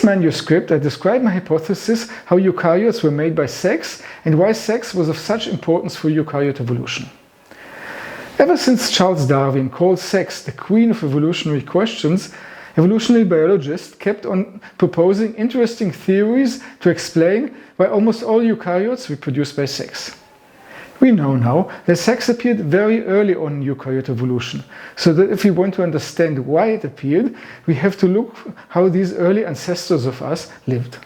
this manuscript, I describe my hypothesis how eukaryotes were made by sex and why sex was of such importance for eukaryote evolution. Ever since Charles Darwin called sex the queen of evolutionary questions, evolutionary biologists kept on proposing interesting theories to explain why almost all eukaryotes reproduce by sex. We know now that sex appeared very early on in eukaryote evolution, so that if we want to understand why it appeared, we have to look how these early ancestors of us lived.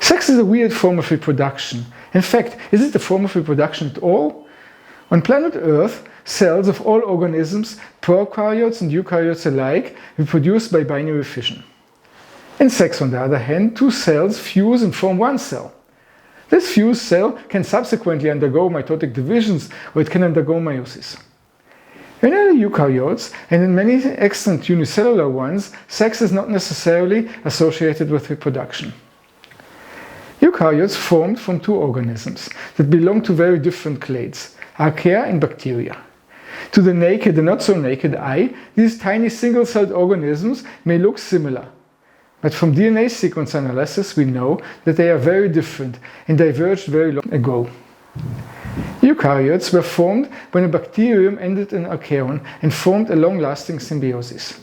Sex is a weird form of reproduction. In fact, is it a form of reproduction at all? On planet Earth, cells of all organisms, prokaryotes and eukaryotes alike, reproduce by binary fission. In sex, on the other hand, two cells fuse and form one cell. This fused cell can subsequently undergo mitotic divisions, or it can undergo meiosis. In early eukaryotes, and in many extant unicellular ones, sex is not necessarily associated with reproduction. Eukaryotes formed from two organisms that belong to very different clades, archaea and bacteria. To the naked and not so naked eye, these tiny single-celled organisms may look similar. But from DNA sequence analysis we know that they are very different and diverged very long ago. Eukaryotes were formed when a bacterium ended an archaeon and formed a long-lasting symbiosis.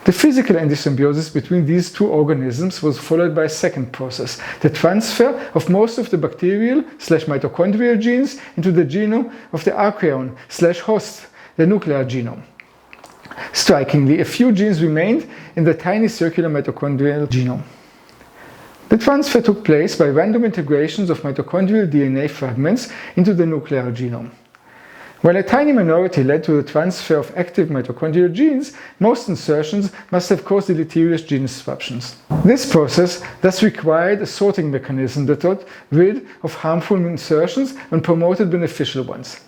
The physical endosymbiosis between these two organisms was followed by a second process, the transfer of most of the bacterial/mitochondrial genes into the genome of the archaeon/host, the nuclear genome. Strikingly, a few genes remained in the tiny circular mitochondrial genome. The transfer took place by random integrations of mitochondrial DNA fragments into the nuclear genome. While a tiny minority led to the transfer of active mitochondrial genes, most insertions must have caused deleterious gene disruptions. This process thus required a sorting mechanism that got rid of harmful insertions and promoted beneficial ones.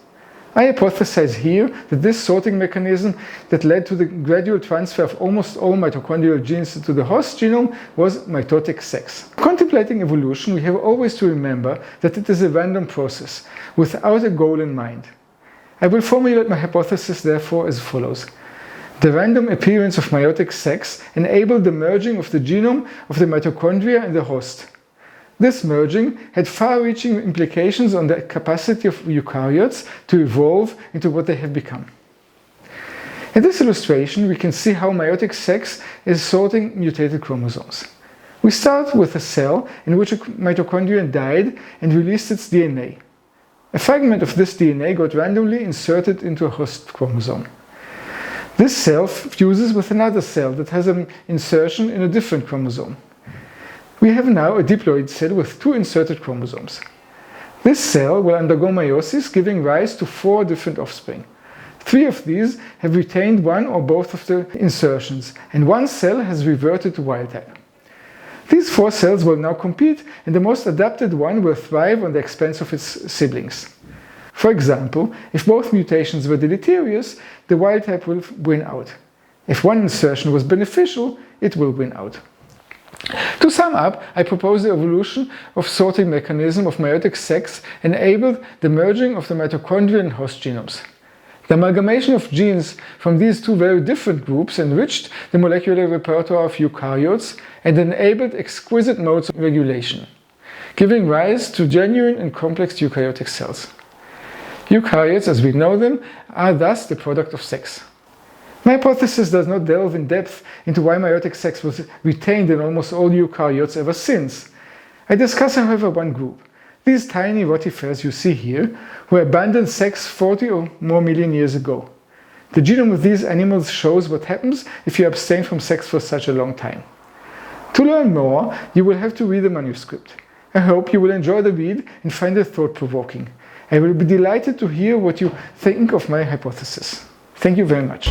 I hypothesize here that this sorting mechanism that led to the gradual transfer of almost all mitochondrial genes into the host genome was mitotic sex. Contemplating evolution, we have always to remember that it is a random process, without a goal in mind. I will formulate my hypothesis therefore as follows. The random appearance of meiotic sex enabled the merging of the genome of the mitochondria and the host. This merging had far-reaching implications on the capacity of eukaryotes to evolve into what they have become. In this illustration, we can see how meiotic sex is sorting mutated chromosomes. We start with a cell in which a mitochondrion died and released its DNA. A fragment of this DNA got randomly inserted into a host chromosome. This cell fuses with another cell that has an insertion in a different chromosome. We have now a diploid cell with two inserted chromosomes. This cell will undergo meiosis, giving rise to 4 different offspring. 3 of these have retained one or both of the insertions, and 1 cell has reverted to wild type. These 4 cells will now compete, and the most adapted one will thrive on the expense of its siblings. For example, if both mutations were deleterious, the wild type will win out. If one insertion was beneficial, it will win out. To sum up, I propose the evolution of sorting mechanism of meiotic sex enabled the merging of the mitochondrial and host genomes. The amalgamation of genes from these two very different groups enriched the molecular repertoire of eukaryotes and enabled exquisite modes of regulation, giving rise to genuine and complex eukaryotic cells. Eukaryotes, as we know them, are thus the product of sex. My hypothesis does not delve in depth into why meiotic sex was retained in almost all eukaryotes ever since. I discuss, however, one group. These tiny rotifers you see here, who abandoned sex 40 or more million years ago. The genome of these animals shows what happens if you abstain from sex for such a long time. To learn more, you will have to read the manuscript. I hope you will enjoy the read and find it thought-provoking. I will be delighted to hear what you think of my hypothesis. Thank you very much.